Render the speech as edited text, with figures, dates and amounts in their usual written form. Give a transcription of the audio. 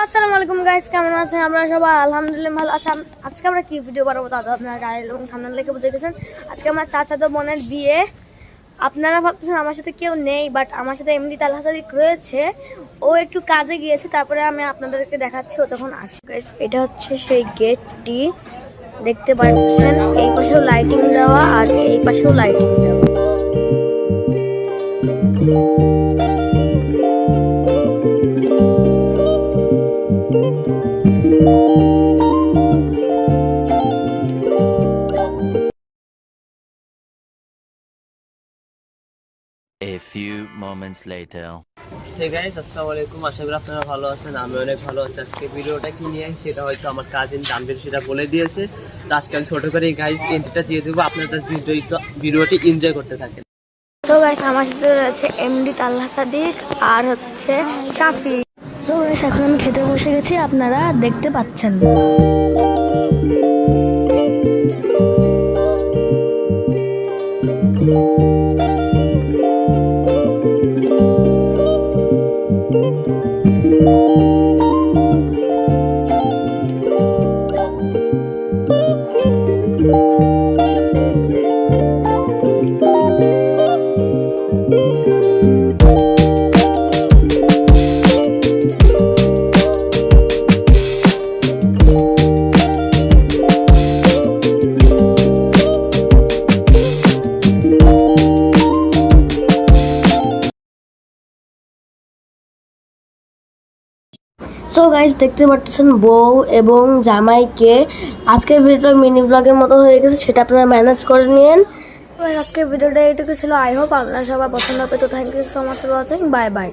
আসসালামু আলাইকুম গাইস, কেমন আছেন আপনারা সবাই? আলহামদুলিল্লাহ ভালো আছি। আজকে আমরা কি ভিডিও বানাবো দাদা আপনারা গাড়ি এবং থানার লেগে বুঝে গেছেন। আজকে আমার চাচাতো বোনের বিয়ে। আপনারা ভাবতেছেন আমার সাথে কেউ নেই, বাট আমার সাথে এমডি তালহা সাদিক রয়েছে। ও একটু কাজে গিয়েছে, তারপরে আমি আপনাদেরকে দেখাচ্ছি ও যখন আসে। গাইস, এটা হচ্ছে সেই গেটটি, দেখতে পাচ্ছেন। এই পাশেও লাইটিং দেওয়া আর এই পাশেও লাইটিং দেওয়া। A few moments later. Hey guys, আসসালামু আলাইকুম। আশা করি আপনারা ভালো আছেন। আমি অনেক ভালো আছি। আজকে ভিডিওটা কি নিয়ে সেটা হয়তো আমার কাজিন তানভীর সেটা বলে দিয়েছে। তো আজকে আমি ছোট করে গাইস এন্ট্রিটা দিয়ে দেবো, আপনারা জাস্ট ভিডিওটি এনজয় করতে থাকেন। সো গাইস, আমার সাথে রয়েছে এমডি তালহা সাদিক আর হচ্ছে সাফি। সো গাইস, এখন আমি খেতে বসে গেছি, আপনারা দেখতে পাচ্ছেন। সো গাইস, দেখতে পাচ্ছেন বউ এবং জামাইকে। আজকের ভিডিওটা মিনি ব্লগের মতো হয়ে গেছে, সেটা আপনারা ম্যানেজ করে নিন। আজকের ভিডিওটা এইটুকু ছিল। আই হোপ আপনারা সবাই পছন্দ হবে। তো thank you so much for watching. Bye by.